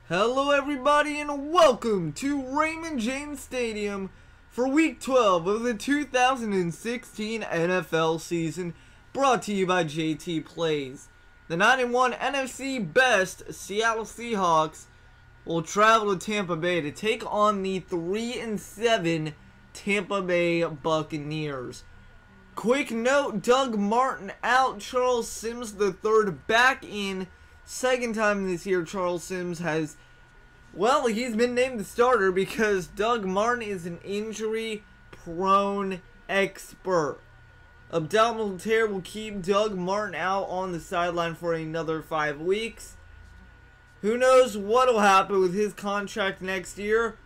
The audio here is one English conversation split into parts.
Hello everybody and welcome to Raymond James Stadium for week 12 of the 2016 NFL season, brought to you by JT Plays. The 9-1 NFC best Seattle Seahawks will travel to Tampa Bay to take on the 3-7 Tampa Bay Buccaneers. Quick note, Doug Martin out, Charles Sims III back in. Second time this year Charles Sims has, well, he's been named the starter because Doug Martin is an injury-prone expert. Abdominal tear will keep Doug Martin out on the sideline for another 5 weeks. Who knows what will happen with his contract next year?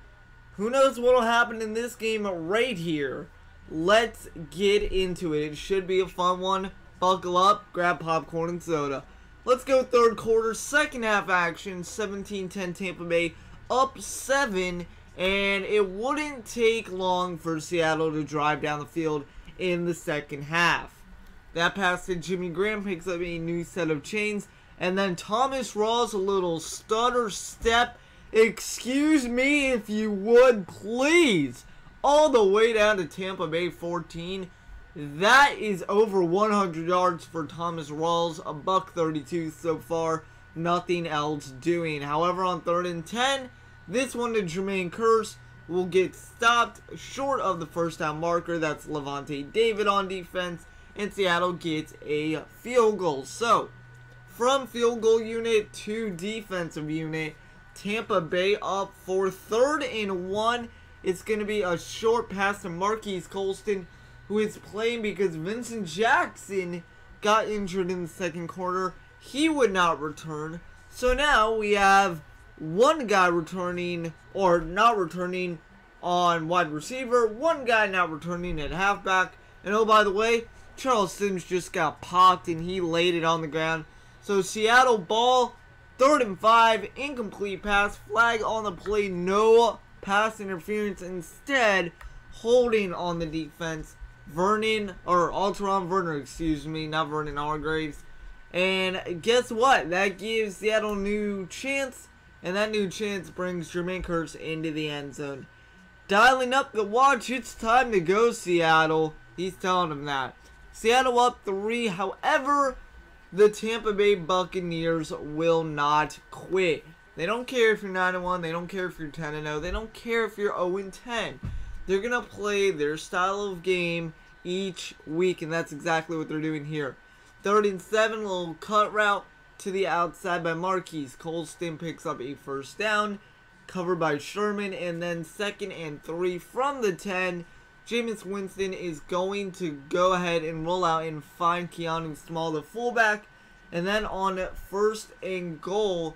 Who knows what will happen in this game right here? Let's get into it. It should be a fun one. Buckle up, grab popcorn and soda. Let's go third quarter, second half action, 17-10 Tampa Bay, up 7, and it wouldn't take long for Seattle to drive down the field in the second half. That pass to Jimmy Graham picks up a new set of chains, and then Thomas Rawls, a little stutter step, excuse me if you would please, all the way down to Tampa Bay 14. That is over 100 yards for Thomas Rawls, a $132 so far, nothing else doing. However, on 3rd and 10, this one to Jermaine Kearse will get stopped short of the first down marker. That's Levante David on defense, and Seattle gets a field goal. So, from field goal unit to defensive unit, Tampa Bay up for 3rd and 1. It's going to be a short pass to Marquise Colston, who is playing because Vincent Jackson got injured in the second quarter. He would not return. So now we have one guy returning, or not returning, on wide receiver. One guy not returning at halfback. And oh, by the way, Charles Sims just got popped and he laid it on the ground. So Seattle ball, 3rd and 5, incomplete pass, flag on the play, no pass interference. Instead, holding on the defense, Alteron Werner, excuse me, not Vernon Hargreaves. And guess what? That gives Seattle a new chance, and that new chance brings Jermaine Kearse into the end zone. Dialing up the watch, it's time to go, Seattle. He's telling him that. Seattle up 3, however, the Tampa Bay Buccaneers will not quit. They don't care if you're 9-1, they don't care if you're 10-0, they don't care if you're 0-10. They're going to play their style of game each week, and that's exactly what they're doing here. 3rd and 7, little cut route to the outside by Marquise Colston picks up a first down, covered by Sherman, and then 2nd and 3 from the 10. Jameis Winston is going to go ahead and roll out and find Keanu Small, the fullback, and then on 1st and goal,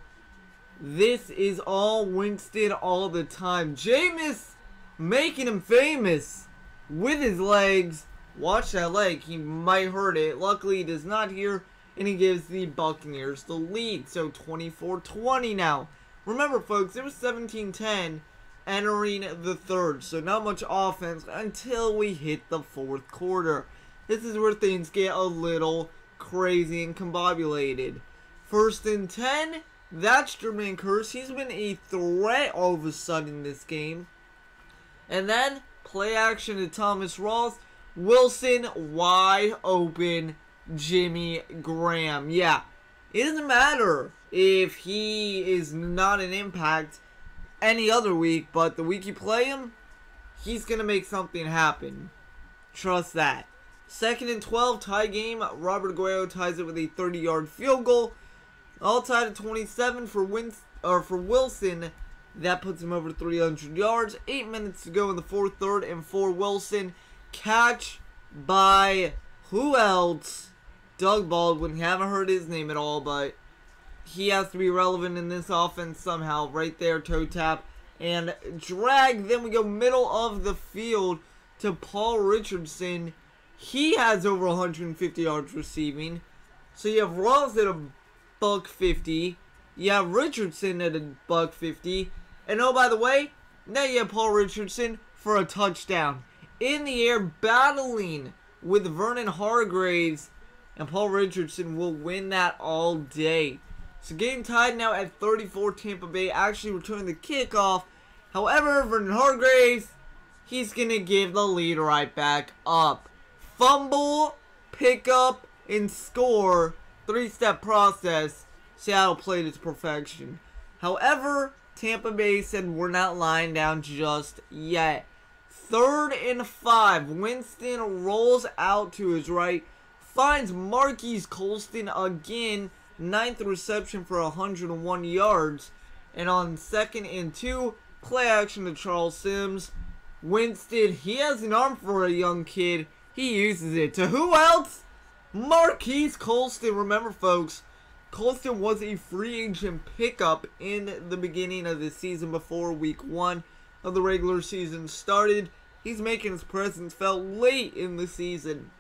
this is all Winston all the time. Jameis making him famous with his legs. Watch that leg, he might hurt it. Luckily he does not here, and he gives the Buccaneers the lead. So 24-20 now. Remember folks, it was 17-10 entering the 3rd, so not much offense until we hit the 4th quarter. This is where things get a little crazy and combobulated. 1st and 10, that's Jermaine Kearse. He's been a threat all of a sudden in this game. And then, play action to Thomas Rawls. Wilson, wide open, Jimmy Graham. Yeah, it doesn't matter if he is not an impact any other week, but the week you play him, he's going to make something happen. Trust that. 2nd and 12, tie game. Robert Aguayo ties it with a 30-yard field goal. All tied at 27 for Wilson. That puts him over 300 yards. 8 minutes to go in the 4th, 3rd and 4. Wilson, catch by who else? Doug Baldwin. Haven't heard his name at all, but he has to be relevant in this offense somehow. Right there, toe tap and drag. Then we go middle of the field to Paul Richardson. He has over 150 yards receiving. So you have Rawls at $150. You have Richardson at $150. And oh, by the way, now you have Paul Richardson for a touchdown. In the air, battling with Vernon Hargreaves. And Paul Richardson will win that all day. So game tied now at 34. Tampa Bay actually returned the kickoff. However, Vernon Hargreaves, he's going to give the lead right back up. Fumble, pick up, and score. 3-step process. Seattle played it to perfection. However, Tampa Bay said we're not lying down just yet. 3rd and 5. Winston rolls out to his right. Finds Marquise Colston again. 9th reception for 101 yards. And on 2nd and 2, play action to Charles Sims. Winston, he has an arm for a young kid. He uses it. To who else? Marquise Colston. Remember, folks, Colston was a free agent pickup in the beginning of the season before week 1 of the regular season started. He's making his presence felt late in the season.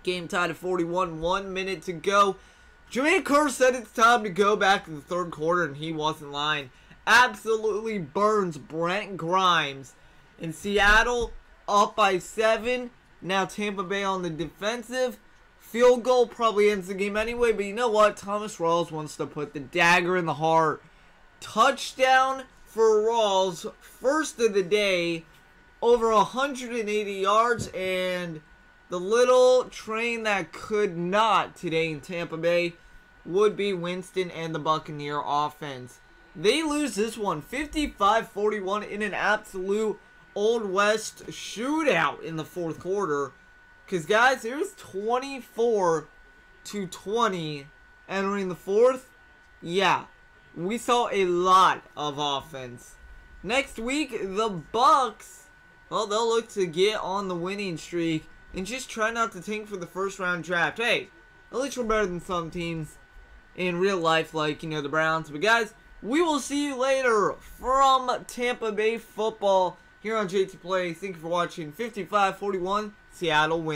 Game tied at 41, 1 minute to go. Jermaine Kerr said it's time to go back in the 3rd quarter, and he wasn't lying. Absolutely burns Brent Grimes. In Seattle, up by 7. Now Tampa Bay on the defensive. Field goal probably ends the game anyway, but you know what? Thomas Rawls wants to put the dagger in the heart. Touchdown for Rawls, first of the day, over 180 yards, and the little train that could not today in Tampa Bay would be Winston and the Buccaneer offense. They lose this one 55-41 in an absolute Old West shootout in the 4th quarter. Because, guys, it was 24-20 entering the 4th. Yeah, we saw a lot of offense. Next week, the Bucks, well, they'll look to get on the winning streak and just try not to tank for the 1st round draft. Hey, at least we're better than some teams in real life, like, you know, the Browns. But, guys, we will see you later from Tampa Bay football here on JT Plays. Thank you for watching. 55-41, Seattle wins.